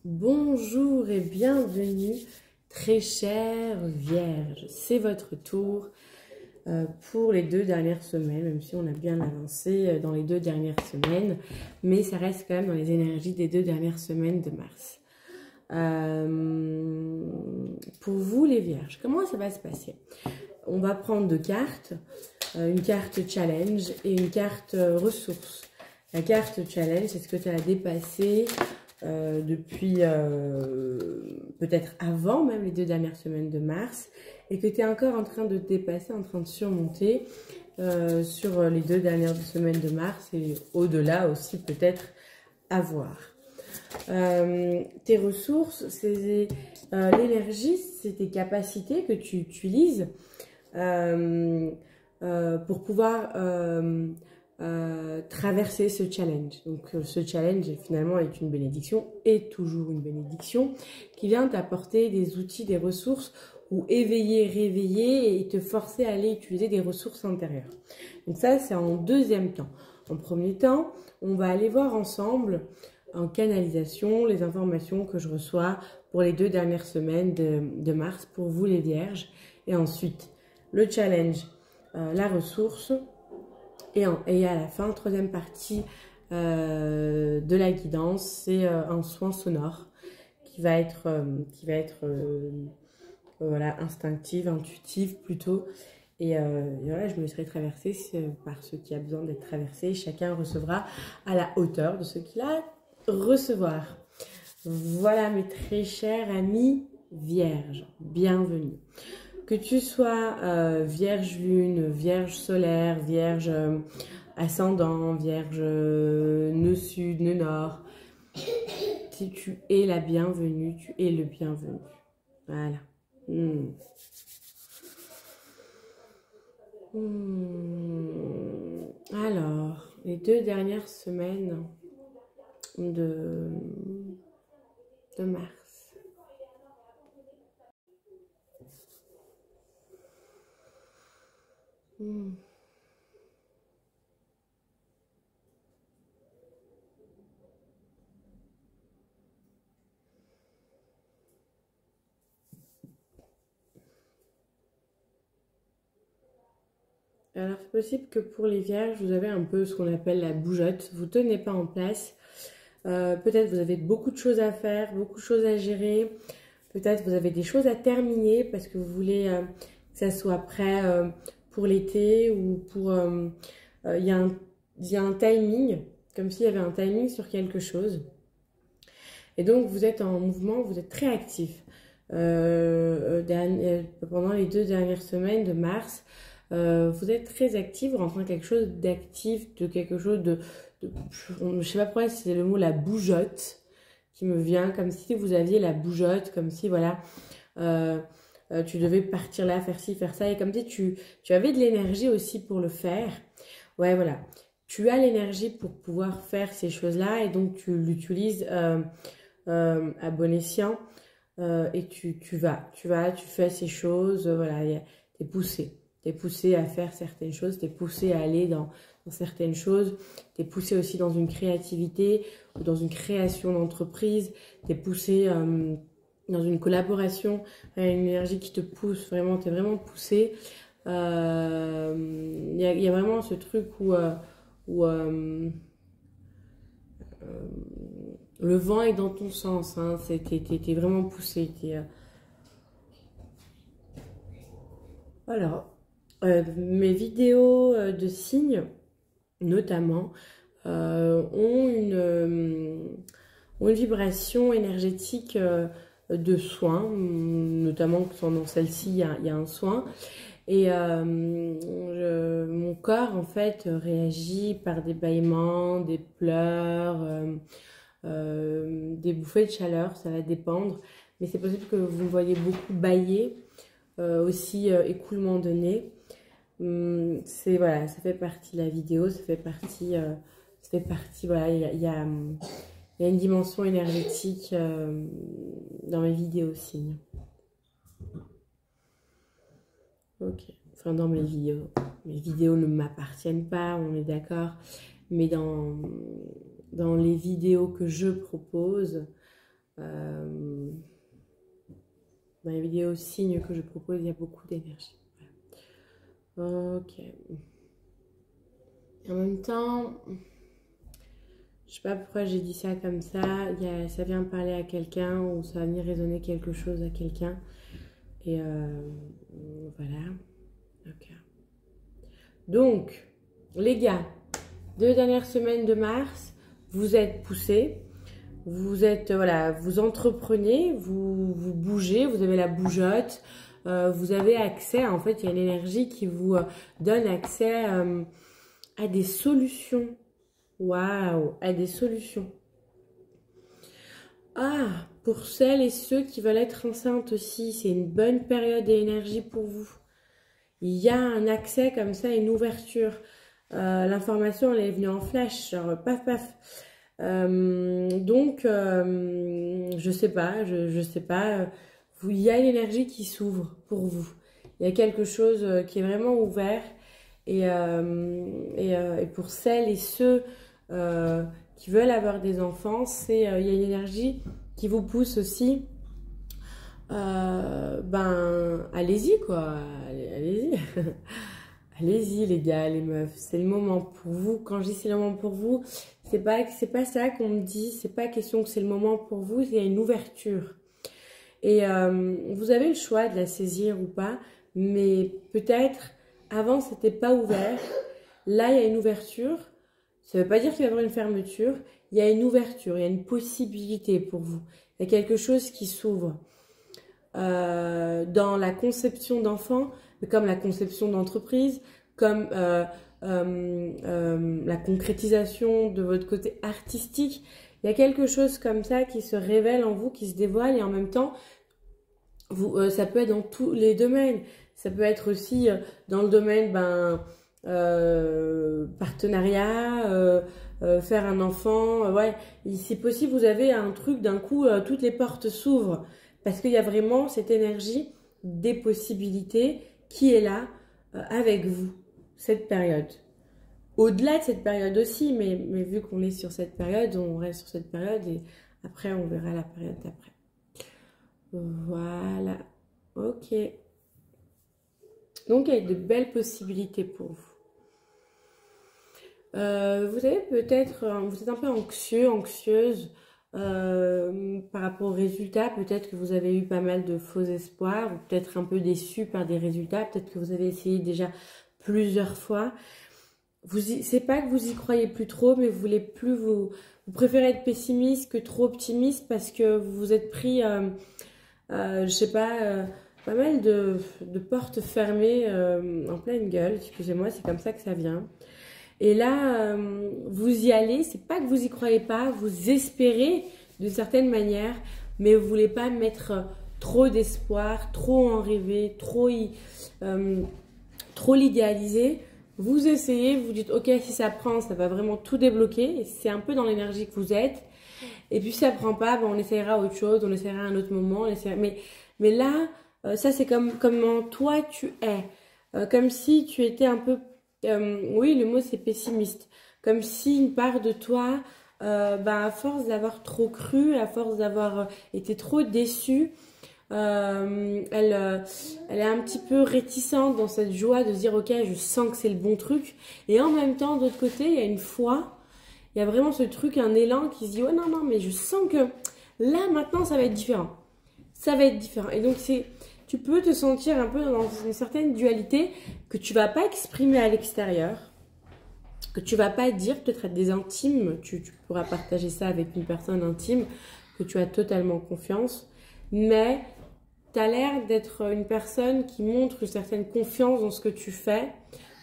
Bonjour et bienvenue, très chère Vierge. C'est votre tour pour les 2 dernières semaines, même si on a bien avancé dans les 2 dernières semaines, mais ça reste quand même dans les énergies des 2 dernières semaines de mars. Pour vous les Vierges, comment ça va se passer? On va prendre 2 cartes, une carte challenge et une carte ressources. La carte challenge, c'est ce que tu as dépassé depuis peut-être avant même les 2 dernières semaines de mars et que tu es encore en train de te dépasser, en train de surmonter sur les 2 dernières semaines de mars et au-delà aussi peut-être à voir. Tes ressources, c'est l'énergie, c'est tes capacités que tu utilises pour pouvoir traverser ce challenge. Donc ce challenge finalement est une bénédiction, est toujours une bénédiction, qui vient t'apporter des outils, des ressources ou éveiller, réveiller et te forcer à aller utiliser des ressources intérieures. Donc ça c'est en deuxième temps. En premier temps, on va aller voir ensemble en canalisation les informations que je reçois pour les 2 dernières semaines de mars pour vous les Vierges. Et ensuite, le challenge, la ressource. Et à la fin, troisième partie de la guidance, c'est un soin sonore qui va être voilà, instinctif, intuitif plutôt. Et voilà, je me laisserai traverser par ce qui a besoin d'être traversé. Chacun recevra à la hauteur de ce qu'il a à recevoir. Voilà mes très chers amis vierges, bienvenue. Que tu sois vierge lune, vierge solaire, vierge ascendant, vierge nœud sud, nœud nord, si tu es la bienvenue, tu es le bienvenu. Voilà. Alors, les 2 dernières semaines de mars. Alors, c'est possible que pour les vierges, vous avez un peu ce qu'on appelle la bougeotte. Vous ne tenez pas en place. Peut-être vous avez beaucoup de choses à faire, beaucoup de choses à gérer. Peut-être vous avez des choses à terminer parce que vous voulez que ça soit prêt pour l'été ou pour... il y a un timing, comme s'il y avait un timing sur quelque chose. Et donc, vous êtes en mouvement, vous êtes très actif. Pendant les 2 dernières semaines de mars, vous êtes très actif, vous rentrez dans quelque chose d'actif, de quelque chose je sais pas pourquoi c'est le mot la bougeotte qui me vient, comme si vous aviez la bougeotte, comme si voilà, tu devais partir là, faire ci, faire ça, et comme si tu avais de l'énergie aussi pour le faire. Ouais, voilà. Tu as l'énergie pour pouvoir faire ces choses-là et donc tu l'utilises à bon escient et tu fais ces choses, voilà, t'es poussé. T'es poussé à faire certaines choses, t'es poussé à aller dans certaines choses, t'es poussé aussi dans une créativité ou dans une création d'entreprise, t'es poussé dans une collaboration, une énergie qui te pousse, vraiment, t'es vraiment poussé. Il y a vraiment ce truc où le vent est dans ton sens, hein, t'es vraiment poussé. Alors, mes vidéos de signes, notamment, ont une vibration énergétique de soin, notamment dans celle-ci, il y a un soin. Et mon corps, en fait, réagit par des bâillements, des pleurs, des bouffées de chaleur, ça va dépendre. Mais c'est possible que vous me voyez beaucoup bâiller, aussi écoulement de nez. Voilà, ça fait partie de la vidéo, ça fait partie, voilà, il y a une dimension énergétique dans mes vidéos signes. Ok, enfin dans mes vidéos ne m'appartiennent pas, on est d'accord, mais dans les vidéos que je propose, Dans les vidéos signes que je propose, il y a beaucoup d'énergie. Voilà. Ok. En même temps, je sais pas pourquoi j'ai dit ça comme ça. Ça vient parler à quelqu'un ou ça va venir résonner quelque chose à quelqu'un. Et voilà. Ok. Donc, les gars, 2 dernières semaines de mars, vous êtes poussés. Vous êtes, voilà, vous entreprenez, vous bougez, vous avez la bougeotte. Vous avez accès, en fait, il y a une énergie qui vous donne accès à des solutions. Waouh, à des solutions. Ah, pour celles et ceux qui veulent être enceintes aussi, c'est une bonne période et énergie pour vous. Il y a un accès comme ça, une ouverture. L'information, elle est venue en flash, genre paf paf. Donc, je sais pas, je sais pas. Il y a une énergie qui s'ouvre pour vous. Il y a quelque chose qui est vraiment ouvert. Et pour celles et ceux qui veulent avoir des enfants, il y a une énergie qui vous pousse aussi. Allez-y quoi, allez-y. Allez-y les gars, les meufs, c'est le moment pour vous. Quand je dis c'est le moment pour vous, c'est pas ça qu'on me dit, c'est pas question que c'est le moment pour vous, il y a une ouverture. Et vous avez le choix de la saisir ou pas, mais peut-être avant c'était pas ouvert. Là il y a une ouverture. Ça veut pas dire qu'il va y avoir une fermeture. Il y a une ouverture, il y a une possibilité pour vous. Il y a quelque chose qui s'ouvre. Dans la conception d'enfants, comme la conception d'entreprise, comme la concrétisation de votre côté artistique. Il y a quelque chose comme ça qui se révèle en vous, qui se dévoile et en même temps, ça peut être dans tous les domaines. Ça peut être aussi dans le domaine partenariat, faire un enfant. Ouais, si possible, vous avez un truc d'un coup, toutes les portes s'ouvrent. Parce qu'il y a vraiment cette énergie des possibilités qui est là avec vous, cette période. Au-delà de cette période aussi, mais vu qu'on est sur cette période, on reste sur cette période et après on verra la période d'après. Voilà, ok. Donc il y a de belles possibilités pour vous. Vous avez peut-être, vous êtes un peu anxieux, anxieuse, par rapport aux résultats, peut-être que vous avez eu pas mal de faux espoirs, ou peut-être un peu déçu par des résultats, peut-être que vous avez essayé déjà plusieurs fois. C'est pas que vous y croyez plus trop, mais vous préférez être pessimiste que trop optimiste parce que vous vous êtes pris, je sais pas, pas mal de portes fermées en pleine gueule, excusez-moi, c'est comme ça que ça vient. Et là, vous y allez, c'est pas que vous y croyez pas, vous espérez d'une certaine manière, mais vous voulez pas mettre trop d'espoir, trop en rêver, trop l'idéaliser. Vous essayez, vous dites ok, si ça prend, ça va vraiment tout débloquer. C'est un peu dans l'énergie que vous êtes. Et puis si ça prend pas, on essaiera autre chose, on essaiera un autre moment. Mais là, ça c'est comment toi tu es, comme si tu étais un peu oui, le mot c'est pessimiste. Comme si une part de toi, à force d'avoir trop cru, à force d'avoir été trop déçue, elle est un petit peu réticente dans cette joie de se dire ok, je sens que c'est le bon truc. Et en même temps, de l'autre côté, il y a une foi, il y a vraiment ce truc, un élan qui se dit ouais, non, mais je sens que là, maintenant, ça va être différent. Ça va être différent. Et donc, tu peux te sentir un peu dans une certaine dualité que tu vas pas exprimer à l'extérieur, que tu vas pas dire, peut-être à des intimes, tu pourras partager ça avec une personne intime, que tu as totalement confiance, mais tu as l'air d'être une personne qui montre une certaine confiance dans ce que tu fais,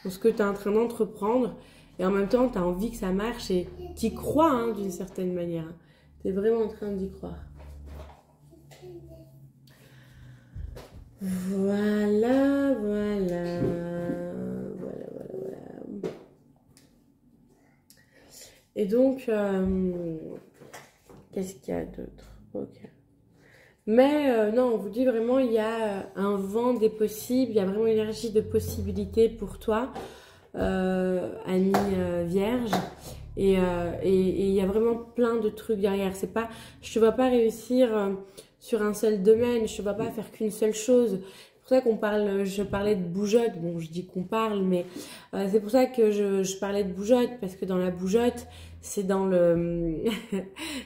dans ce que tu es en train d'entreprendre, et en même temps, tu as envie que ça marche et tu y crois d'une certaine manière. Tu es vraiment en train d'y croire. Voilà. Et donc, qu'est-ce qu'il y a d'autre? Ok. Mais non, on vous dit vraiment, il y a un vent des possibles, il y a vraiment une énergie de possibilités pour toi, Annie Vierge. Et il y a vraiment plein de trucs derrière. C'est pas, je te vois pas réussir sur un seul domaine, je te vois pas faire qu'une seule chose. C'est pour ça qu'on parle, je parlais de bougeotte, bon je dis qu'on parle, mais c'est pour ça que je parlais de bougeotte, parce que dans la bougeotte, c'est dans le,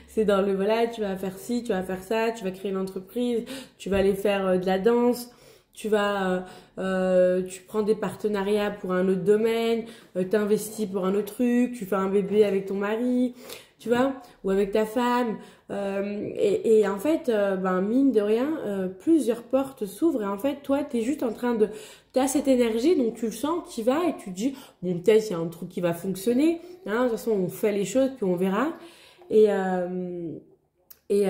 c'est dans le, voilà, tu vas faire ci, tu vas faire ça, tu vas créer une entreprise, tu vas aller faire de la danse, tu prends des partenariats pour un autre domaine, t'investis pour un autre truc, tu fais un bébé avec ton mari, tu vois, ou avec ta femme. Et en fait, ben, mine de rien, plusieurs portes s'ouvrent. Et en fait, toi, t'es juste en train de... T'as cette énergie, donc tu le sens, tu y vas et tu te dis, bon, peut-être il y a un truc qui va fonctionner. Hein, de toute façon, on fait les choses, puis on verra. Et, euh, et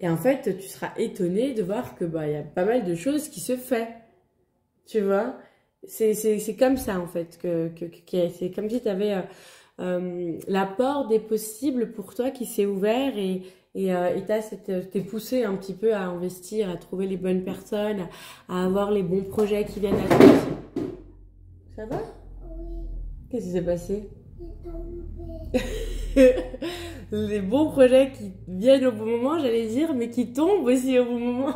en fait, tu seras étonné de voir que bah, y a pas mal de choses qui se font. Tu vois? C'est comme ça, en fait. C'est comme si tu avais la porte des possibles pour toi qui s'est ouvert et t'es poussé un petit peu à investir, à trouver les bonnes personnes, à avoir les bons projets qui viennent à toi. Ça va? Qu'est-ce qui s'est passé? Les bons projets qui viennent au bon moment, j'allais dire, mais qui tombent aussi au bon moment.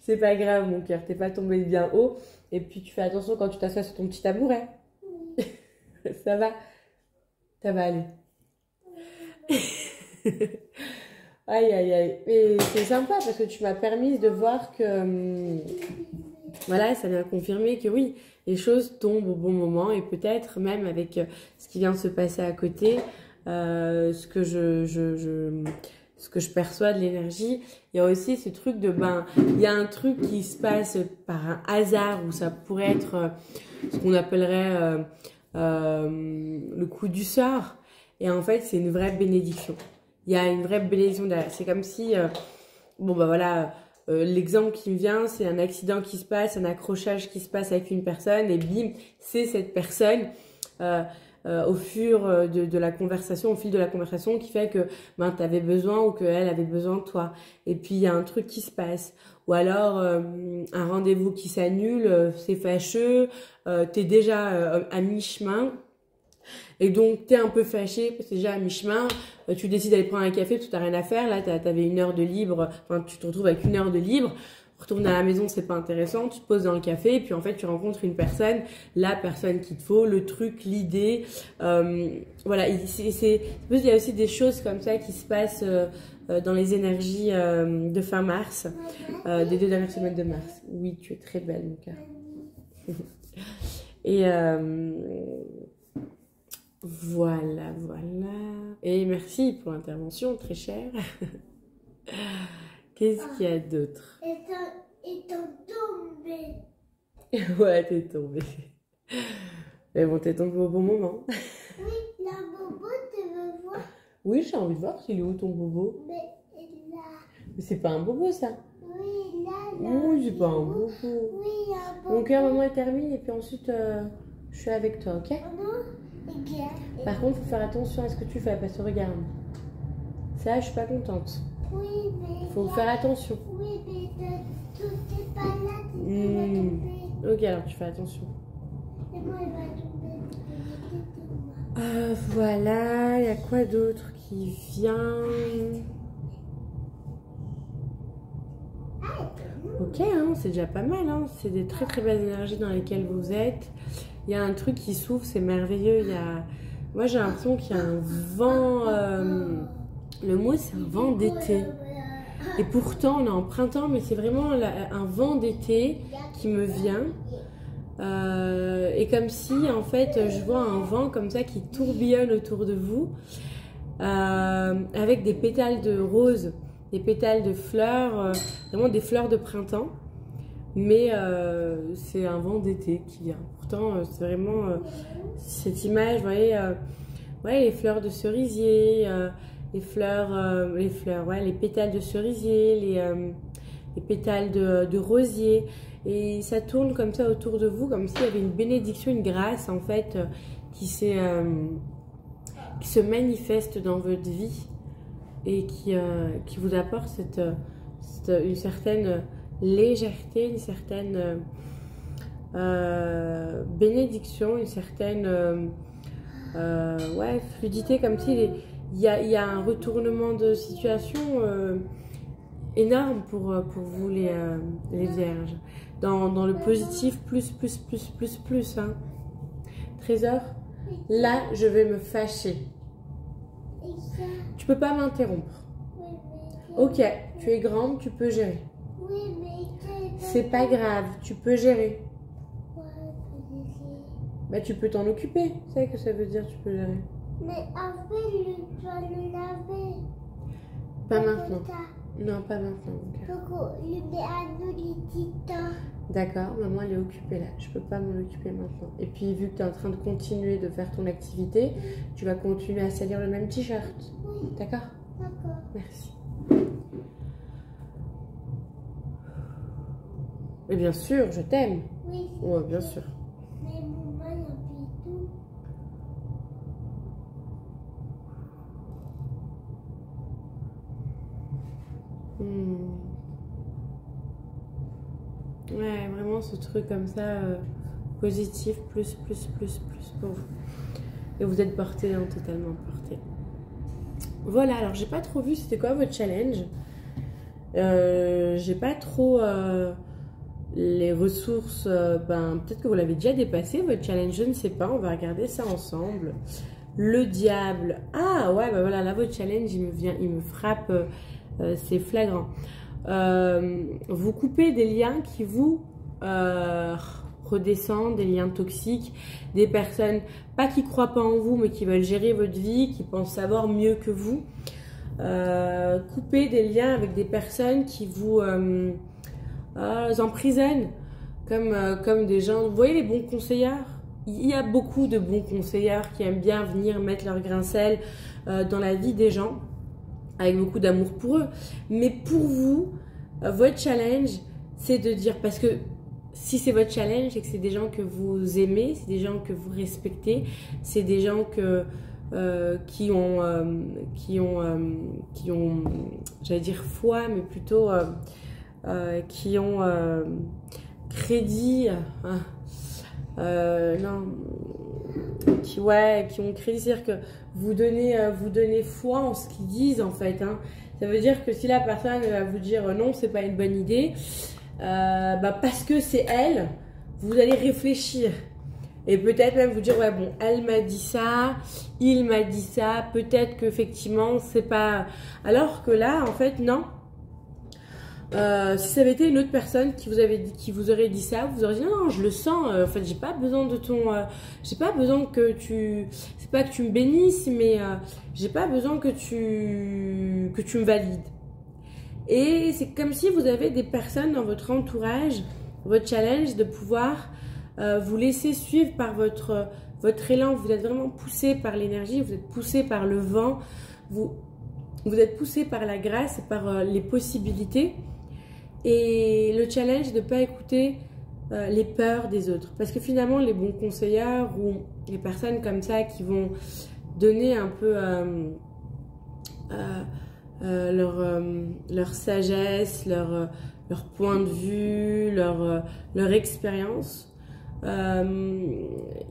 C'est pas grave, mon cœur, t'es pas tombé bien haut. Et puis tu fais attention quand tu t'assois sur ton petit tabouret. Ça va? Ça va aller. Aïe, aïe, aïe. Et c'est sympa parce que tu m'as permis de voir que... voilà, ça vient confirmer que oui, les choses tombent au bon moment. Et peut-être même avec ce qui vient de se passer à côté, ce que je perçois de l'énergie, il y a aussi ce truc de, ben, il y a un truc qui se passe par un hasard où ça pourrait être ce qu'on appellerait le coup du sort. Et en fait, c'est une vraie bénédiction. Il y a une vraie bénédiction derrière. C'est comme si, bon, bah voilà, l'exemple qui me vient, c'est un accident qui se passe, un accrochage qui se passe avec une personne, et bim, c'est cette personne. Au fur de la conversation, au fil de la conversation qui fait que ben, tu avais besoin ou qu'elle avait besoin de toi. Et puis il y a un truc qui se passe. Ou alors un rendez-vous qui s'annule, c'est fâcheux, tu es déjà à mi-chemin. Et donc, tu es un peu fâché parce que déjà à mi-chemin, tu décides d'aller prendre un café parce que tu n'as rien à faire. Là, tu avais une heure de libre, enfin, tu te retrouves avec une heure de libre. Retourner à la maison, c'est pas intéressant, tu te poses dans le café et puis en fait tu rencontres une personne, la personne qu'il te faut, le truc, l'idée, voilà, il y a aussi des choses comme ça qui se passent dans les énergies de fin mars, des 2 dernières semaines de mars. Oui, tu es très belle mon cœur. Et voilà, voilà. Et merci pour l'intervention, très chère. Qu'est-ce qu'il y a d'autre? Ils t'ont tombé. Ouais, t'es tombée. Mais bon, t'es tombée au bon moment. Oui, la bobo, tu veux voir? Oui, j'ai envie de voir s'il est où ton bobo. Mais là. Mais c'est pas un bobo, ça. Oui, là. Oui, c'est pas un bobo. Oui, un bobo. Mon cœur, maman, elle termine et puis ensuite, je suis avec toi, ok? Par contre, faut faire attention à ce que tu fais parce que regarde. Ça, je suis pas contente. Oui, mais... Faut faire attention. Oui, mais tout n'est pas là, tu vas tomber. Ok, alors tu fais attention. Et moi, il va tomber. Voilà, il y a quoi d'autre qui vient? Ok, hein, c'est déjà pas mal. Hein. C'est des très très belles énergies dans lesquelles vous êtes. Il y a un truc qui s'ouvre, c'est merveilleux. Moi, j'ai l'impression qu'il y a un vent... le mot, c'est un vent d'été. Et pourtant, on est en printemps, mais c'est vraiment un vent d'été qui me vient. Et comme si, en fait, je vois un vent comme ça qui tourbillonne autour de vous, avec des pétales de rose, des pétales de fleurs, vraiment des fleurs de printemps. Mais c'est un vent d'été qui vient. Pourtant, c'est vraiment cette image, vous voyez, ouais, les fleurs de cerisier, les pétales de cerisier, les pétales de rosier. Et ça tourne comme ça autour de vous, comme s'il y avait une bénédiction, une grâce en fait, qui se manifeste dans votre vie et qui vous apporte une certaine légèreté, une certaine bénédiction, une certaine Ouais, fluidité, comme s'il y a un retournement de situation énorme pour vous les vierges. Dans le positif, plus. Hein. Trésor, là, je vais me fâcher. Tu peux pas m'interrompre. Ok, tu es grande, tu peux gérer. C'est pas grave, tu peux gérer. Bah, tu peux t'en occuper. C'est ça que ça veut dire, tu peux gérer. Mais après, je dois le laver. Pas maintenant. Non, pas maintenant. D'accord, maman elle est occupée là. Je peux pas m'en occuper maintenant. Et puis, vu que tu es en train de continuer de faire ton activité, tu vas continuer à salir le même t-shirt. Oui. D'accord? D'accord. Merci. Et bien sûr, je t'aime. Oui. Ouais, bien sûr. Mais maman, il y a plus tout. Ouais, vraiment ce truc comme ça, positif, plus pour vous. Et vous êtes porté, hein, totalement porté. Voilà, alors j'ai pas trop vu c'était quoi votre challenge. J'ai pas trop les ressources, peut-être que vous l'avez déjà dépassé votre challenge, je ne sais pas, on va regarder ça ensemble. Le diable, ah ouais, bah voilà, là votre challenge il me frappe, c'est flagrant. Vous coupez des liens qui vous redescendent, des liens toxiques, des personnes, pas qui croient pas en vous, mais qui veulent gérer votre vie, qui pensent savoir mieux que vous. Coupez des liens avec des personnes qui vous emprisonnent, comme des gens, vous voyez les bons conseillers. Il y a beaucoup de bons conseillers qui aiment bien venir mettre leur grain de sel dans la vie des gens, avec beaucoup d'amour pour eux. Mais pour vous, votre challenge, c'est de dire, parce que si c'est votre challenge et que c'est des gens que vous aimez, c'est des gens que vous respectez, c'est des gens qui ont j'allais dire foi, mais plutôt qui ont crédit, qui ont crédit, c'est-à-dire que vous donnez foi en ce qu'ils disent en fait. Hein. Ça veut dire que si la personne va vous dire non, c'est pas une bonne idée, parce que c'est elle, vous allez réfléchir. Et peut-être même vous dire, ouais bon, elle m'a dit ça, il m'a dit ça, peut-être qu'effectivement c'est pas... Alors que là, en fait, non. Si ça avait été une autre personne qui vous aurait dit ça, vous aurez dit non, je le sens, en fait j'ai pas besoin de j'ai pas besoin que c'est pas que tu me bénisses, mais j'ai pas besoin que tu me valides. Et c'est comme si vous avez des personnes dans votre entourage, votre challenge de pouvoir vous laisser suivre par votre élan. Vous êtes vraiment poussé par l'énergie, vous êtes poussé par le vent, vous êtes poussé par la grâce et par les possibilités. Et le challenge de ne pas écouter les peurs des autres. Parce que finalement, les bons conseillers ou les personnes comme ça qui vont donner un peu leur sagesse, leur point de vue, leur expérience,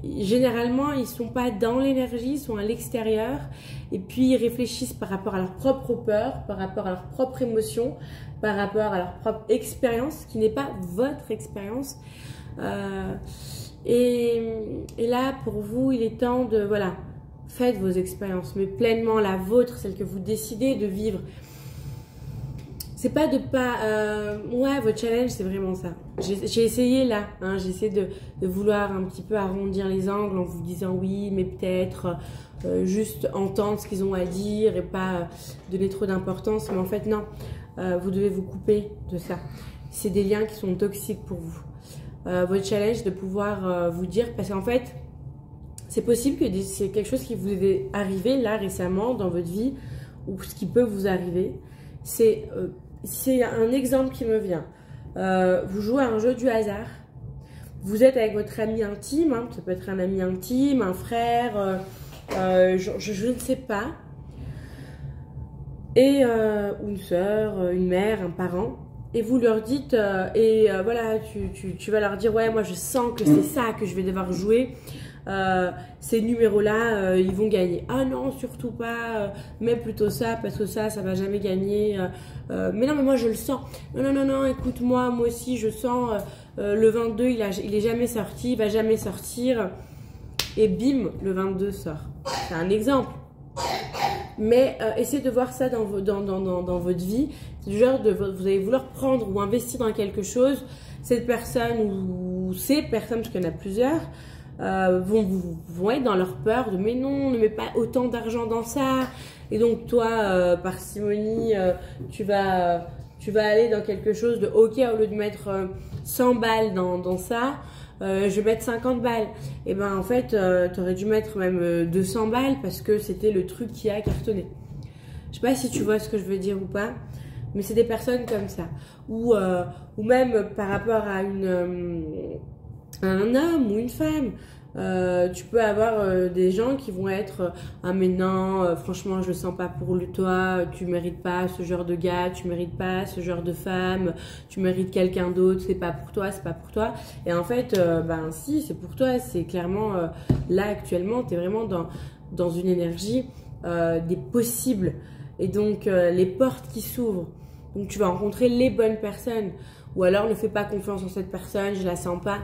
généralement ils sont pas dans l'énergie, ils sont à l'extérieur et puis ils réfléchissent par rapport à leur propre peur, par rapport à leur propre émotion, par rapport à leur propre expérience qui n'est pas votre expérience, et là pour vous il est temps de, voilà, faites vos expériences mais pleinement la vôtre, celle que vous décidez de vivre. C'est pas de pas... ouais, votre challenge, c'est vraiment ça. J'ai essayé là, hein, j'ai essayé de vouloir un petit peu arrondir les angles en vous disant oui, mais peut-être juste entendre ce qu'ils ont à dire et pas donner trop d'importance. Mais en fait, non, vous devez vous couper de ça. C'est des liens qui sont toxiques pour vous. Votre challenge, de pouvoir vous dire, parce qu'en fait, c'est possible que c'est quelque chose qui vous est arrivé là récemment dans votre vie, ou ce qui peut vous arriver. C'est un exemple qui me vient. Vous jouez à un jeu du hasard. Vous êtes avec votre ami intime. Hein, ça peut être un ami intime, un frère, je ne sais pas. Et une soeur, une mère, un parent. Et vous leur dites, voilà, tu vas leur dire, ouais, moi je sens que c'est ça que je vais devoir jouer. ces numéros-là, ils vont gagner. Ah non, surtout pas, mets plutôt ça, parce que ça va jamais gagner. Mais non, mais moi, je le sens. Non, écoute, moi aussi, je sens le 22, il est jamais sorti, il va jamais sortir. Et bim, le 22 sort. C'est un exemple. Mais essayez de voir ça dans votre vie. C'est du genre de vous allez vouloir prendre ou investir dans quelque chose. Cette personne ou ces personnes, parce qu'il y en a plusieurs, vont être dans leur peur de mais non, ne mets pas autant d'argent dans ça. Et donc toi, parcimonie, tu vas aller dans quelque chose de ok, au lieu de mettre 100 balles dans ça, je vais mettre 50 balles. Et ben en fait, tu aurais dû mettre même 200 balles parce que c'était le truc qui a cartonné. Je sais pas si tu vois ce que je veux dire ou pas, mais c'est des personnes comme ça. Ou même par rapport à un homme ou une femme. Tu peux avoir des gens qui vont être ah mais non, franchement je le sens pas pour toi, tu mérites pas ce genre de gars, tu mérites pas ce genre de femme, tu mérites quelqu'un d'autre, c'est pas pour toi, c'est pas pour toi. Et en fait ben si, c'est pour toi, c'est clairement là actuellement tu es vraiment dans une énergie des possibles et donc les portes qui s'ouvrent. Donc tu vas rencontrer les bonnes personnes ou alors ne fais pas confiance en cette personne, je la sens pas.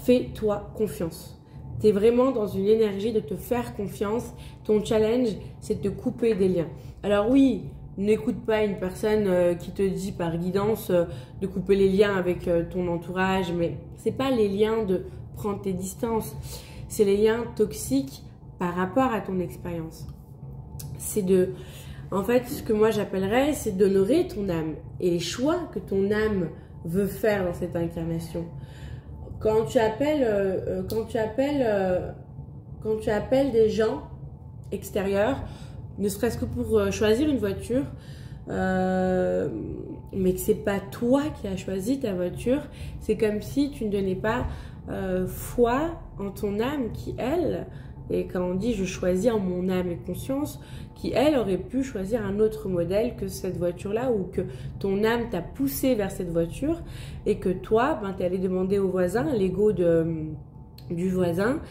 Fais-toi confiance. Tu es vraiment dans une énergie de te faire confiance. Ton challenge, c'est de te couper des liens. Alors oui, n'écoute pas une personne qui te dit par guidance de couper les liens avec ton entourage, mais c'est pas les liens de prendre tes distances. C'est les liens toxiques par rapport à ton expérience. C'est en fait, ce que moi j'appellerais, c'est d'honorer ton âme et les choix que ton âme veut faire dans cette incarnation. Quand tu appelles des gens extérieurs, ne serait-ce que pour choisir une voiture, mais que c'est pas toi qui as choisi ta voiture, c'est comme si tu ne donnais pas foi en ton âme qui, elle, et quand on dit je choisis en mon âme et conscience, qui elle aurait pu choisir un autre modèle que cette voiture-là ou que ton âme t'a poussé vers cette voiture et que toi, ben, tu es allé demander au voisin, l'ego du voisin.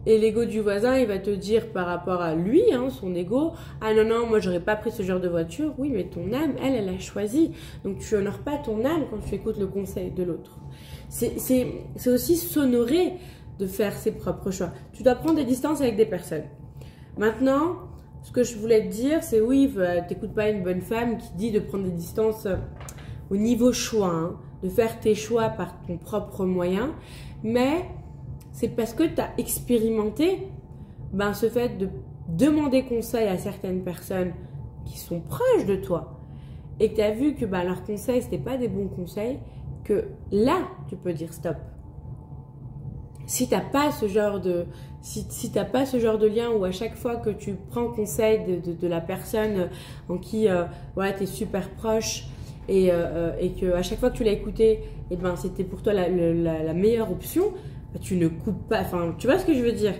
Et l'ego du voisin, il va te dire par rapport à lui, hein, son ego, ah non, moi j'aurais pas pris ce genre de voiture. Oui, mais ton âme, elle a choisi. Donc tu honores pas ton âme quand tu écoutes le conseil de l'autre. C'est aussi s'honorer de faire ses propres choix. Tu dois prendre des distances avec des personnes. Maintenant, ce que je voulais te dire, c'est oui, t'écoutes pas une bonne femme qui dit de prendre des distances au niveau choix, hein, de faire tes choix par ton propre moyen, mais c'est parce que tu as expérimenté ben, ce fait de demander conseil à certaines personnes qui sont proches de toi et que tu as vu que ben, leurs conseils, ce n'étaient pas des bons conseils, que là, tu peux dire stop. Si tu n'as pas ce genre de t'as pas ce genre de lien où à chaque fois que tu prends conseil de la personne en qui voilà, tu es super proche et que à chaque fois que tu l'as écouté, et ben, c'était pour toi la meilleure option, tu ne coupes pas, enfin, tu vois ce que je veux dire?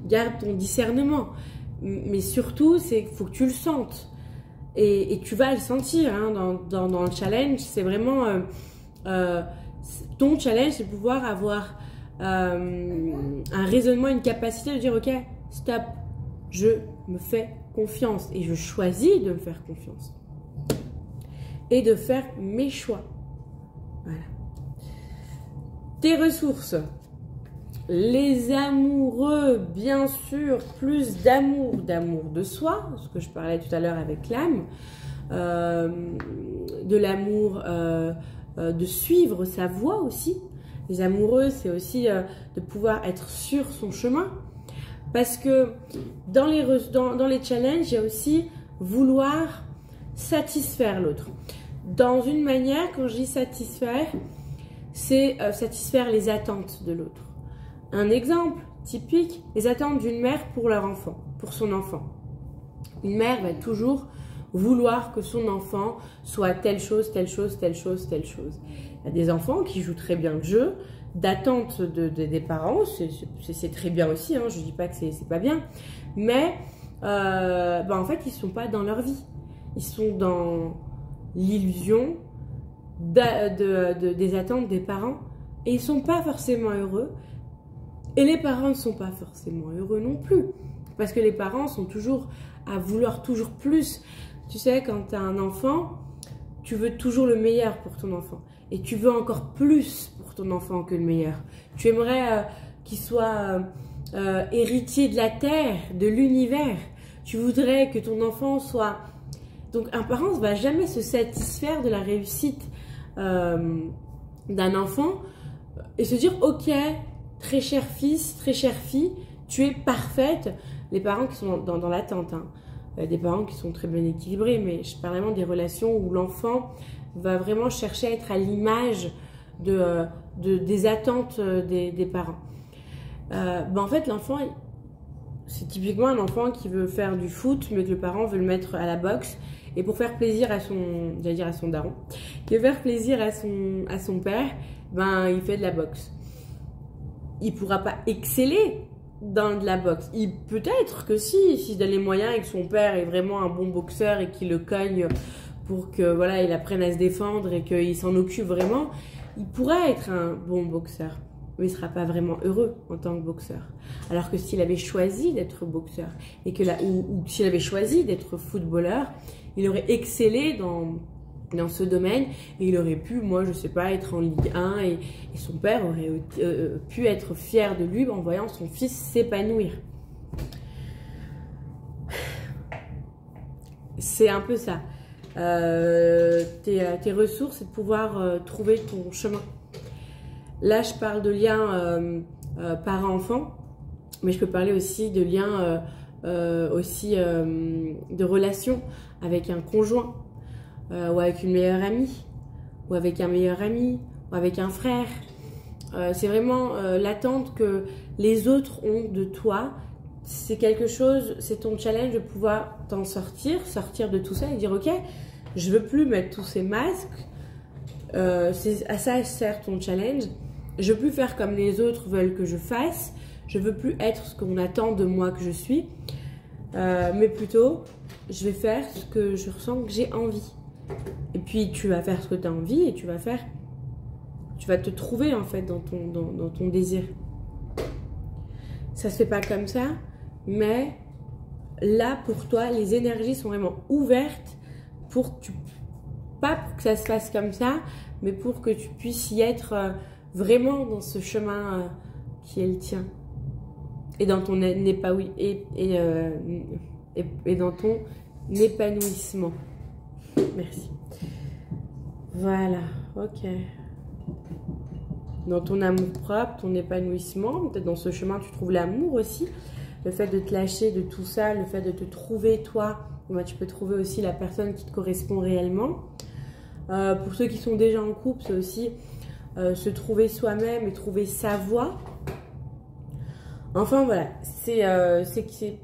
Garde ton discernement. Mais surtout, c'est qu'il faut que tu le sentes. Et tu vas le sentir hein, dans le challenge. C'est vraiment... ton challenge, c'est de pouvoir avoir un raisonnement, une capacité de dire, ok, stop, je me fais confiance. Et je choisis de me faire confiance. Et de faire mes choix. Voilà. Tes ressources. Les amoureux, bien sûr, plus d'amour de soi, ce que je parlais tout à l'heure avec l'âme, de l'amour de suivre sa voie aussi. Les amoureux, c'est aussi de pouvoir être sur son chemin, parce que dans les challenges, il y a aussi vouloir satisfaire l'autre. Dans une manière, quand je dis satisfaire, c'est satisfaire les attentes de l'autre. Un exemple typique, les attentes d'une mère pour leur enfant, pour son enfant. Une mère va toujours vouloir que son enfant soit telle chose, telle chose, telle chose, telle chose. Il y a des enfants qui jouent très bien le jeu, d'attente des parents, c'est très bien aussi, hein, je ne dis pas que c'est pas bien, mais en fait, ils ne sont pas dans leur vie. Ils sont dans l'illusion des attentes des parents et ils ne sont pas forcément heureux. Et les parents ne sont pas forcément heureux non plus. Parce que les parents sont toujours à vouloir toujours plus. Tu sais, quand tu as un enfant, tu veux toujours le meilleur pour ton enfant. Et tu veux encore plus pour ton enfant que le meilleur. Tu aimerais qu'il soit héritier de la terre, de l'univers. Tu voudrais que ton enfant soit... Donc un parent ne va jamais se satisfaire de la réussite d'un enfant et se dire ok, très cher fils, très chère fille, tu es parfaite. Les parents qui sont dans l'attente, hein. Des parents qui sont très bien équilibrés, mais je parle vraiment des relations où l'enfant va vraiment chercher à être à l'image des attentes des parents. En fait, l'enfant, c'est typiquement un enfant qui veut faire du foot, mais que le parent veut le mettre à la boxe. Et pour faire plaisir à son daron, qui veut faire plaisir à son père, il fait de la boxe. Il pourra pas exceller dans de la boxe. Peut-être que s'il a les moyens et que son père est vraiment un bon boxeur et qu'il le cogne pour que voilà, il apprenne à se défendre et qu'il s'en occupe vraiment, il pourra être un bon boxeur. Mais il ne sera pas vraiment heureux en tant que boxeur. Alors que s'il avait choisi d'être boxeur et ou s'il avait choisi d'être footballeur, il aurait excellé dans ce domaine et il aurait pu, moi je sais pas, être en Ligue 1 et son père aurait pu être fier de lui en voyant son fils s'épanouir. C'est un peu ça. Tes ressources, c'est de pouvoir trouver ton chemin. Là, je parle de liens parent-enfant, mais je peux parler aussi de liens, de relations avec un conjoint, ou avec une meilleure amie, ou avec un meilleur ami, ou avec un frère. C'est vraiment l'attente que les autres ont de toi. C'est quelque chose, c'est ton challenge de pouvoir t'en sortir de tout ça et dire ok, je veux plus mettre tous ces masques. À ça sert ton challenge. Je veux plus faire comme les autres veulent que je fasse. Je veux plus être ce qu'on attend de moi que je suis. Mais plutôt, je vais faire ce que je ressens que j'ai envie. Et puis, tu vas faire ce que tu as envie et tu vas te trouver en fait dans ton désir. Ça se fait pas comme ça, mais là, pour toi, les énergies sont vraiment ouvertes pas pour que ça se fasse comme ça, mais pour que tu puisses y être vraiment dans ce chemin qui est le tien. Et dans ton et dans ton épanouissement. Merci. Voilà, ok. Dans ton amour propre, ton épanouissement, peut-être dans ce chemin tu trouves l'amour aussi. Le fait de te lâcher de tout ça, le fait de te trouver toi, tu peux trouver aussi la personne qui te correspond réellement. Pour ceux qui sont déjà en couple, c'est aussi se trouver soi-même et trouver sa voie. Enfin voilà,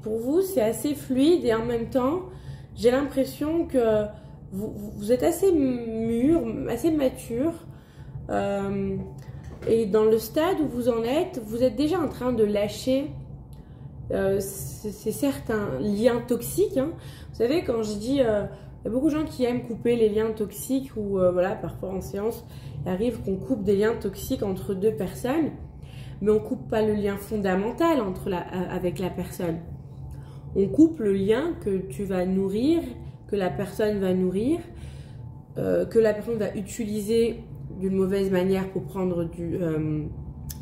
pour vous, c'est assez fluide et en même temps, j'ai l'impression que vous êtes assez mûr, assez mature. Et dans le stade où vous en êtes, vous êtes déjà en train de lâcher c'est certes un lien toxique. Hein. Vous savez, quand je dis, il y a beaucoup de gens qui aiment couper les liens toxiques ou voilà, parfois en séance, il arrive qu'on coupe des liens toxiques entre deux personnes, mais on coupe pas le lien fondamental avec la personne. On coupe le lien que tu vas nourrir, que la personne va nourrir, que la personne va utiliser d'une mauvaise manière pour prendre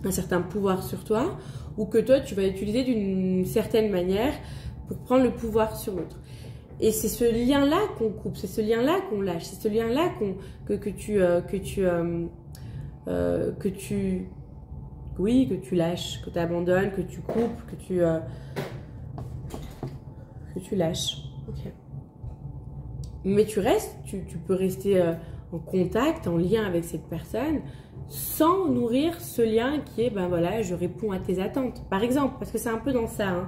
un certain pouvoir sur toi, ou que toi tu vas utiliser d'une certaine manière pour prendre le pouvoir sur l'autre. Et c'est ce lien-là qu'on coupe, c'est ce lien-là qu'on lâche, c'est ce lien-là que tu lâches, que tu abandonnes, que tu coupes, que tu lâches. Okay. Mais tu restes, tu peux rester en contact, en lien avec cette personne, sans nourrir ce lien qui est, ben voilà, je réponds à tes attentes, par exemple, parce que c'est un peu dans ça, hein.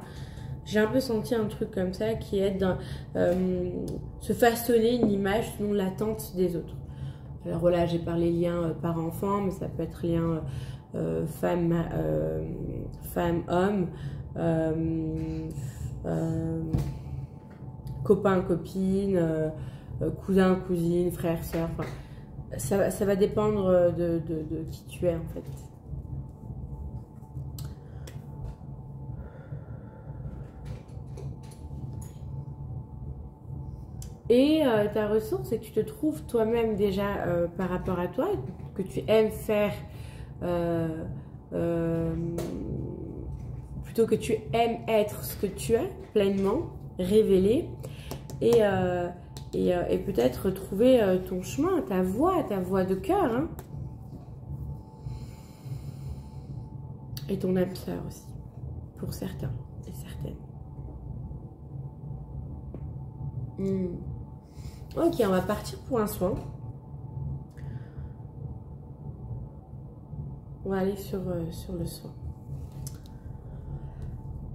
J'ai un peu senti un truc comme ça qui est se façonner une image selon l'attente des autres. Alors voilà, j'ai parlé lien parent-enfant, mais ça peut être lien femme-homme, copain-copine, cousin-cousine, frère-sœur, enfin, ça va dépendre de qui tu es en fait. Et ta ressource, c'est que tu te trouves toi-même déjà par rapport à toi, que tu aimes faire, euh, euh, plutôt que tu aimes être ce que tu es pleinement, révélé, et, et peut-être trouver ton chemin, ta voix de cœur, hein. Et ton âme sœur aussi, pour certains et certaines. Ok, on va partir pour un soin. On va aller sur le soin.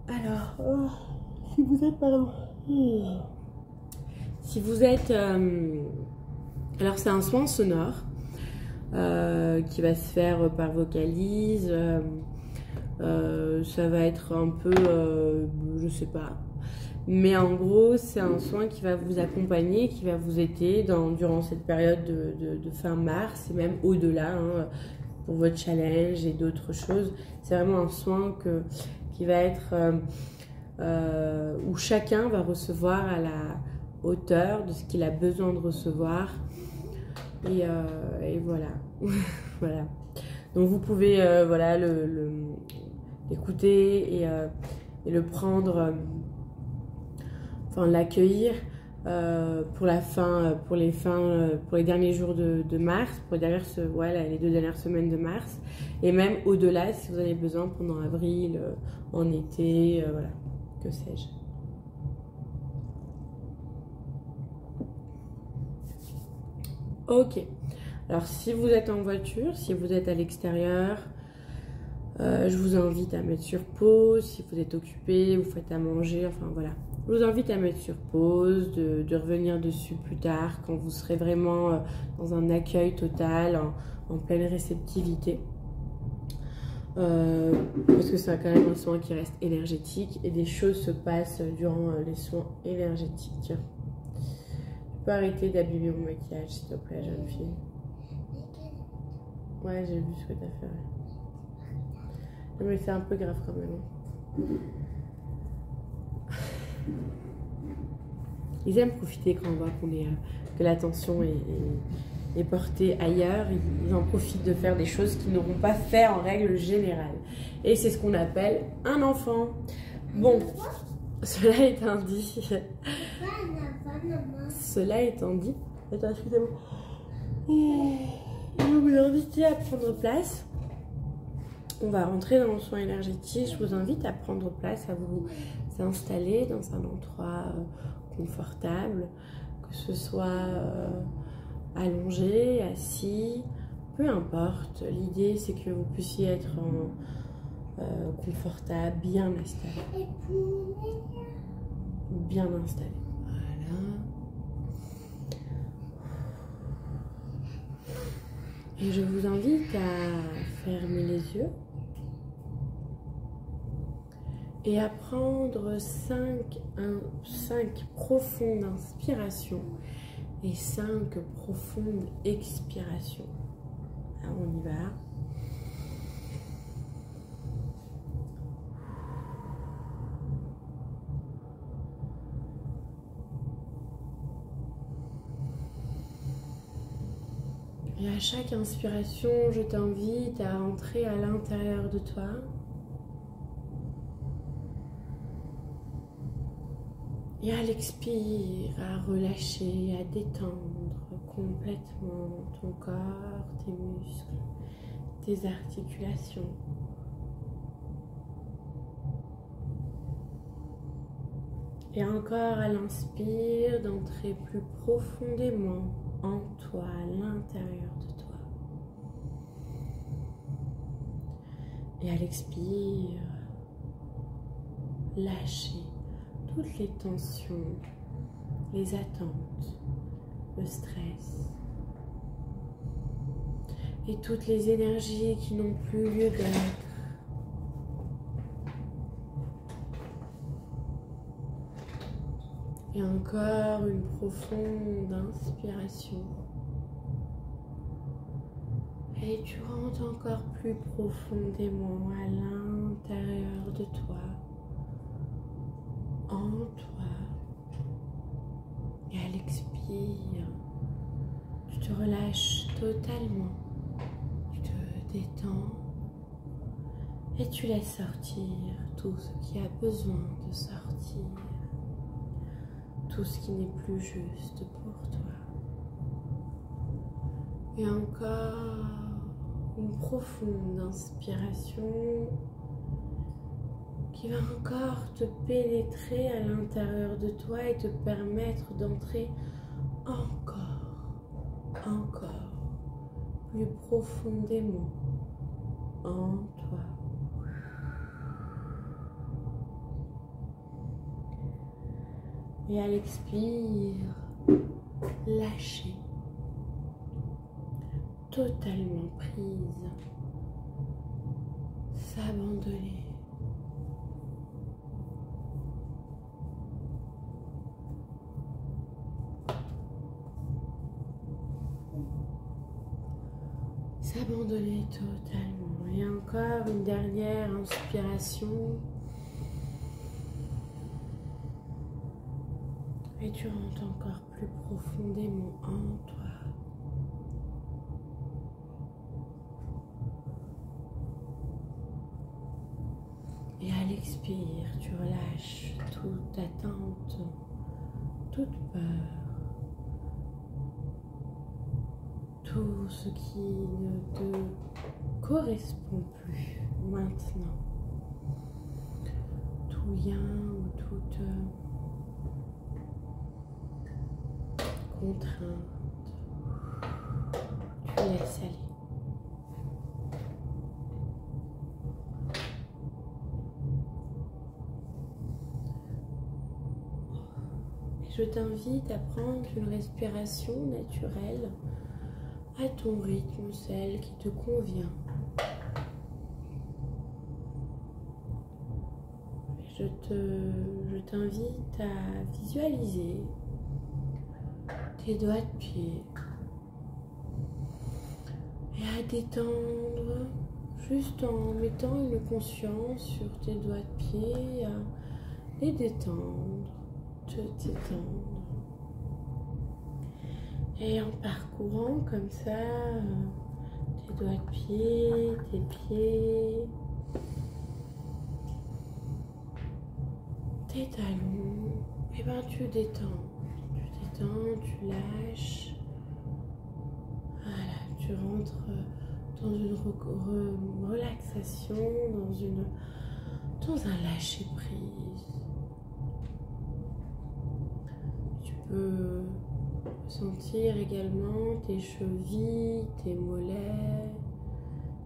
Alors, si vous êtes, pardon. Si vous êtes... alors, c'est un soin sonore qui va se faire par vocalise. Ça va être un peu... je sais pas. Mais en gros, c'est un soin qui va vous accompagner, qui va vous aider durant cette période de fin mars et même au-delà, hein, pour votre challenge et d'autres choses. C'est vraiment un soin qui va être où chacun va recevoir à la hauteur de ce qu'il a besoin de recevoir. Et voilà. Voilà. Donc vous pouvez voilà, l'écouter et le prendre... enfin l'accueillir pour la fin, pour les derniers jours de mars, pour les 2 dernières semaines de mars, et même au-delà si vous en avez besoin pendant avril, en été, voilà, que sais-je. Ok, alors si vous êtes en voiture, si vous êtes à l'extérieur, je vous invite à mettre sur pause. Si vous êtes occupé, vous faites à manger, enfin voilà. Je vous invite à mettre sur pause, de revenir dessus plus tard, quand vous serez vraiment dans un accueil total, en pleine réceptivité. Parce que c'est quand même un soin qui reste énergétique et des choses se passent durant les soins énergétiques. Tu peux arrêter d'abîmer mon maquillage, s'il te plaît, jeune fille. Ouais, j'ai vu ce que t'as fait. Ouais. Non, mais c'est un peu grave quand même. Ils aiment profiter quand on voit que l'attention est portée ailleurs. Ils en profitent de faire des choses qu'ils n'auront pas fait en règle générale. Et c'est ce qu'on appelle un enfant. Bon, cela étant dit... Cela étant dit... Attends, excusez-moi. Je vais vous inviter à prendre place. On va rentrer dans le soin énergétique. Je vous invite à prendre place, à vous installer dans un endroit confortable, que ce soit allongé, assis, peu importe. L'idée, c'est que vous puissiez être confortable, bien installé. Bien installé. Voilà. Et je vous invite à fermer les yeux et à prendre 5 profondes inspirations et 5 profondes expirations. Alors on y va. Et à chaque inspiration, je t'invite à entrer à l'intérieur de toi. Et à l'expire, à relâcher, à détendre complètement ton corps, tes muscles, tes articulations. Et encore à l'inspire, d'entrer plus profondément en toi, à l'intérieur de toi. Et à l'expire, lâcher toutes les tensions, les attentes, le stress et toutes les énergies qui n'ont plus lieu d'être. Et encore une profonde inspiration. Et tu rentres encore plus profondément à l'intérieur de toi, en toi. Et à l'expiration, te relâches totalement, tu te détends et tu laisses sortir tout ce qui a besoin de sortir, tout ce qui n'est plus juste pour toi. Et encore une profonde inspiration qui va encore te pénétrer à l'intérieur de toi et te permettre d'entrer encore plus profondément en toi. Et à l'expire, lâcher, totalement prise, s'abandonner. S'abandonner totalement. Et encore une dernière inspiration. Et tu rentres encore plus profondément en toi. Et à l'expire, tu relâches toute attente, toute peur, tout ce qui ne te correspond plus maintenant. Tout lien ou toute contrainte, tu laisses aller. Je t'invite à prendre une respiration naturelle à ton rythme, celle qui te convient. Je t'invite à visualiser tes doigts de pied et à détendre juste en mettant une conscience sur tes doigts de pied, à les détendre, te détendre. Et en parcourant comme ça tes doigts de pied, tes pieds, tes talons, et ben tu détends, tu lâches. Voilà, tu rentres dans une relaxation, dans un lâcher prise. Tu peux sentir également tes chevilles, tes mollets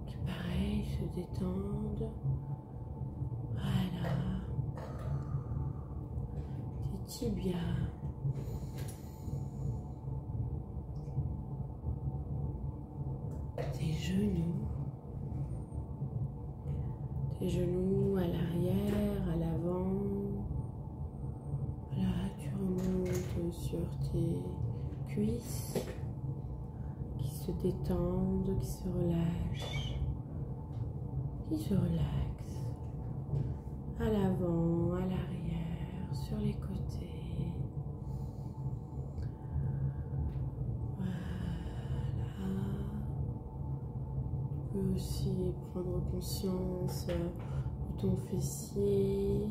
qui pareil se détendent. Voilà. Tes tibias. Tes genoux à l'arrière, à l'avant. Là, tu remontes sur tes cuisses qui se détendent, qui se relâchent, qui se relaxent. À l'avant, à l'arrière, sur les côtés. Tu peux aussi prendre conscience de ton fessier,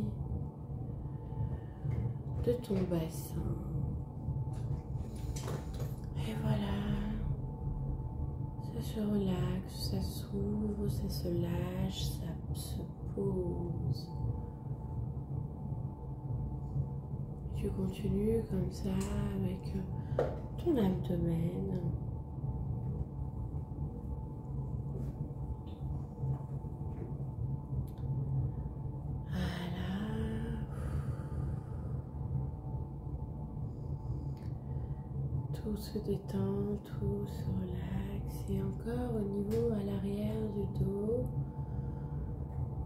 de ton bassin. Et voilà, ça se relaxe, ça s'ouvre, ça se lâche, ça se pose. Tu continues comme ça avec ton abdomen. Tout se détend, tout se relaxe. Et encore au niveau à l'arrière du dos,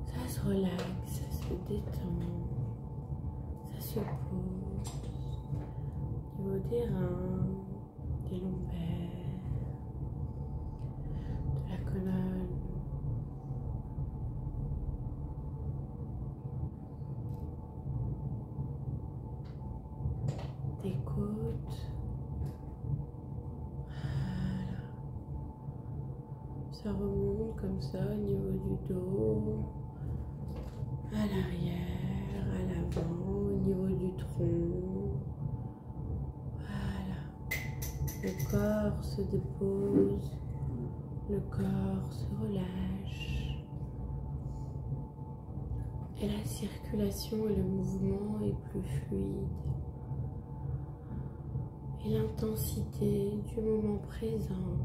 ça se relaxe, ça se détend, ça se pose. Au niveau des reins, des lombaires, de la colonne. Des côtes. Ça remonte comme ça au niveau du dos, à l'arrière, à l'avant, au niveau du tronc. Voilà. Le corps se dépose, le corps se relâche. Et la circulation et le mouvement est plus fluide. Et l'intensité du moment présent.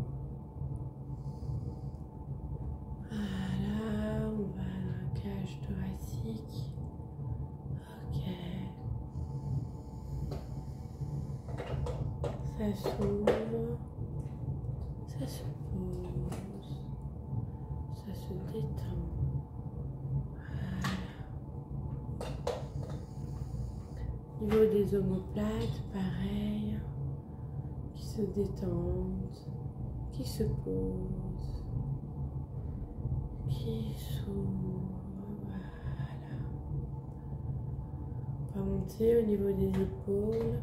Voilà, on va dans la cage thoracique. Ok. Ça s'ouvre, ça se pose, ça se détend. Au niveau des omoplates, pareil, qui se détendent, qui se posent, qui s'ouvrent. Voilà. On va monter au niveau des épaules.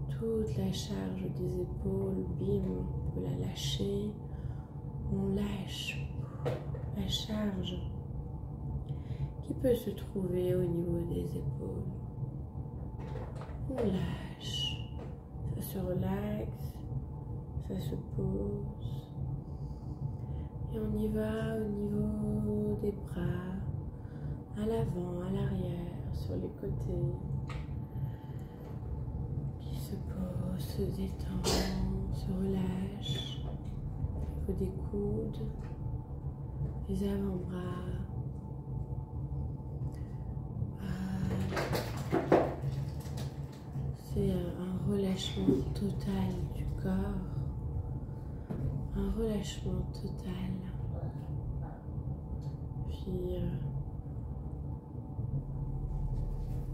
Toute la charge des épaules, bim, on peut la lâcher. On lâche la charge qui peut se trouver au niveau des épaules. On lâche, ça se relaxe, ça se pose. Et on y va au niveau des bras, à l'avant, à l'arrière, sur les côtés. Qui se pose, se détend, se relâche. Au niveau des coudes, les avant-bras. C'est un relâchement total du corps, un relâchement total. Puis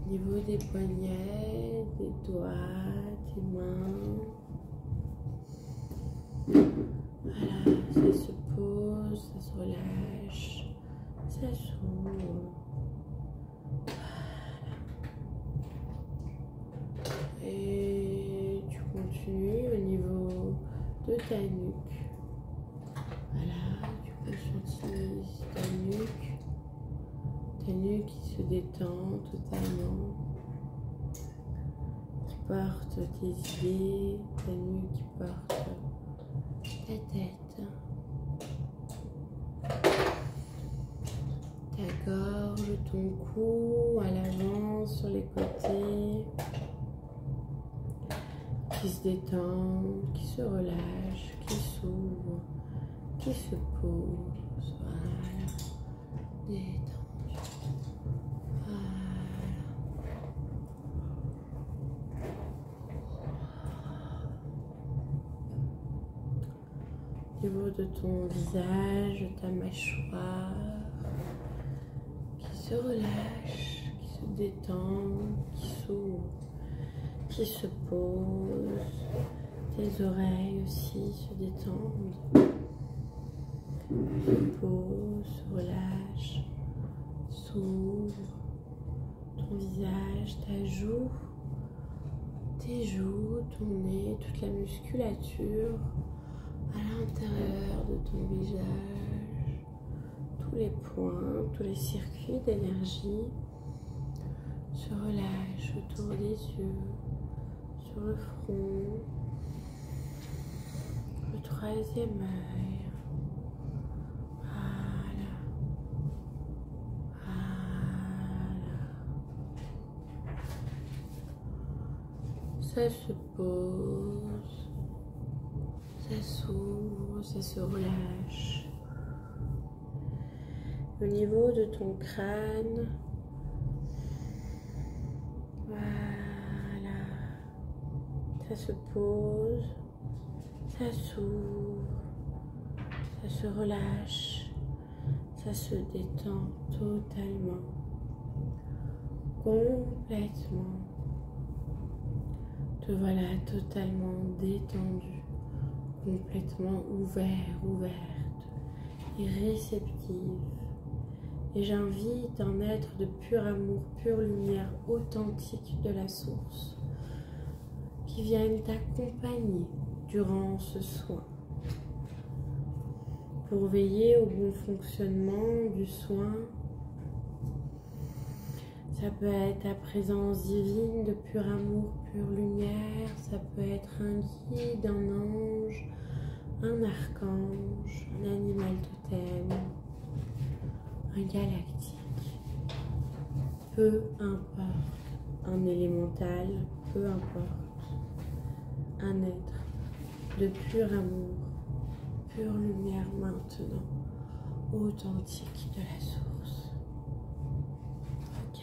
au niveau des poignets, des doigts, des mains, voilà, ça se pose, ça se relâche, ça s'ouvre. Et tu continues au niveau de ta nuque. Voilà, tu peux sentir ta nuque qui se détend totalement, qui porte tes idées, ta nuque qui porte ta tête, ta gorge, ton cou à l'avant, sur les côtés. Qui se détend, qui se relâche, qui s'ouvre, qui se pose. Voilà. Détendu. Voilà. Au niveau de ton visage, de ta mâchoire, qui se relâche, qui se détend, qui s'ouvre, qui se pose, tes oreilles aussi se détendent, se pose, se relâche, s'ouvre, ton visage, ta joue, tes joues, ton nez, toute la musculature à l'intérieur de ton visage, tous les points, tous les circuits d'énergie se relâchent autour des yeux, sur le front, le troisième œil. Voilà. Voilà. Ça se pose, ça s'ouvre, ça se relâche. Au niveau de ton crâne, voilà, ça se pose, ça s'ouvre, ça se relâche, ça se détend totalement, complètement. Te voilà totalement détendu, complètement ouvert, ouverte et réceptive. Et j'invite un être de pur amour, pure lumière, authentique de la source, qui vienne t'accompagner durant ce soin. pour veiller au bon fonctionnement du soin. Ça peut être ta présence divine de pur amour, pure lumière. Ça peut être un guide, un ange, un archange, un animal totem, un galactique. Peu importe, un élémental, peu importe. Un être de pur amour, pure lumière maintenant, authentique de la source. Ok.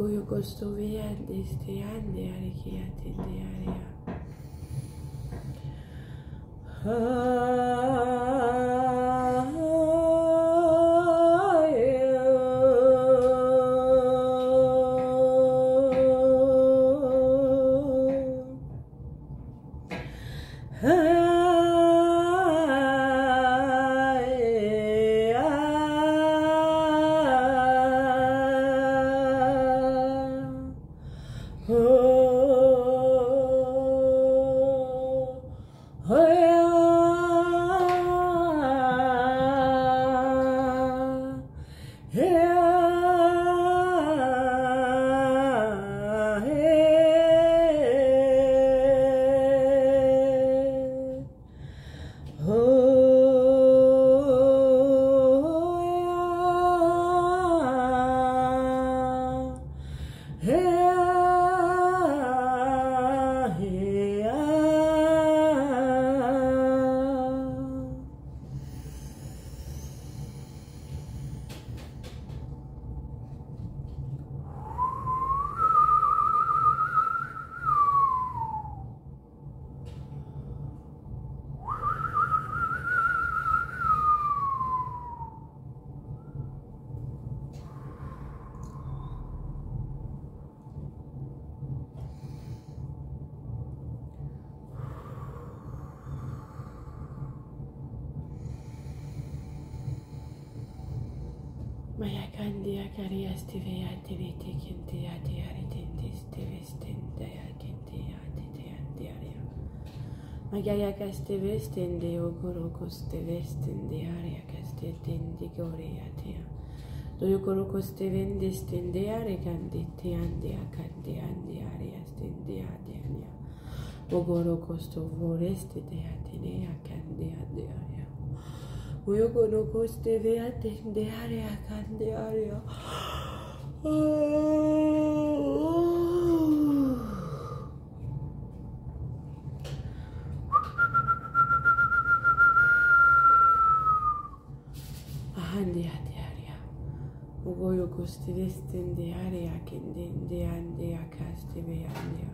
Uyo kostovi ande ste ande ariki atende area. Mayakandi akari astive ativete kente ati aritente steve stende akente atite andiaria. Magaya casteve stende okoroko steve stende aria castende gore atia. Doyokoroko stevende stende are candite ande akande ande aria stende adiania. Ogoroko stovore de atine akande ande aria. Uyo konoko steve atende area kande area. Ande area. Uyo ko steve stende area kende ande akasteve ande.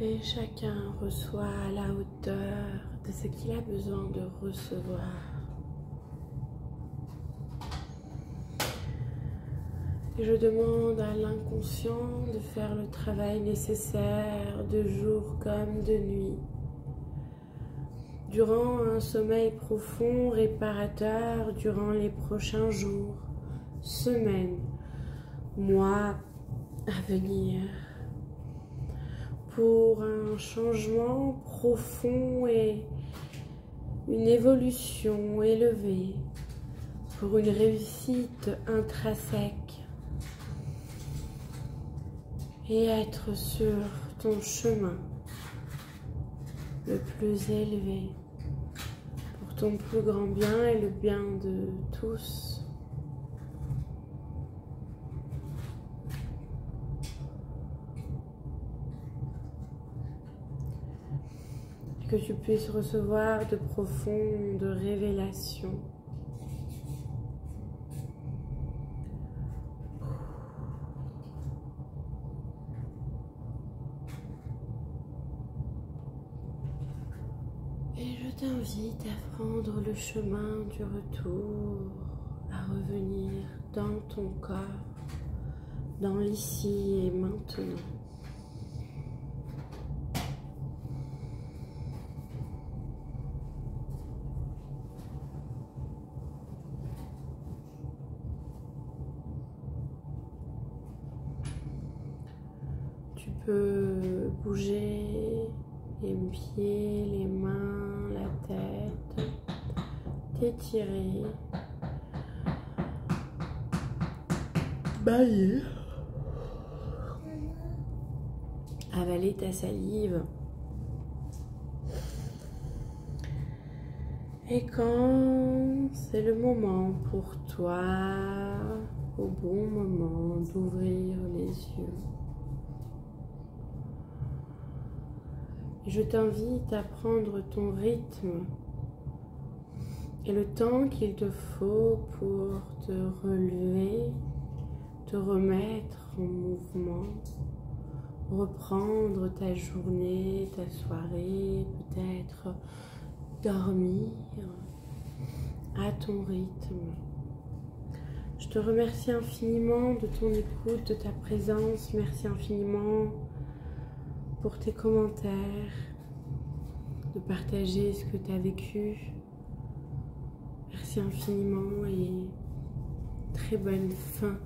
Et chacun reçoit à la hauteur de ce qu'il a besoin de recevoir. Et je demande à l'inconscient de faire le travail nécessaire de jour comme de nuit. Durant un sommeil profond, réparateur, durant les prochains jours, semaines, mois à venir. Pour un changement profond et une évolution élevée, pour une réussite intrinsèque et être sur ton chemin le plus élevé pour ton plus grand bien et le bien de tous. Que tu puisses recevoir de profondes révélations. Et je t'invite à prendre le chemin du retour, à revenir dans ton corps, dans l'ici et maintenant. Tu peux bouger les pieds, les mains, la tête, t'étirer, bailler. Avaler ta salive. Et quand c'est le moment pour toi, au bon moment, d'ouvrir les yeux, je t'invite à prendre ton rythme et le temps qu'il te faut pour te relever, te remettre en mouvement, reprendre ta journée, ta soirée, peut-être dormir à ton rythme. Je te remercie infiniment de ton écoute, de ta présence. Merci infiniment pour tes commentaires, de partager ce que tu as vécu. Merci infiniment et très bonne fin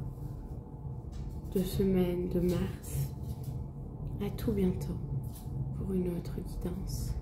de semaine de mars. À tout bientôt pour une autre guidance.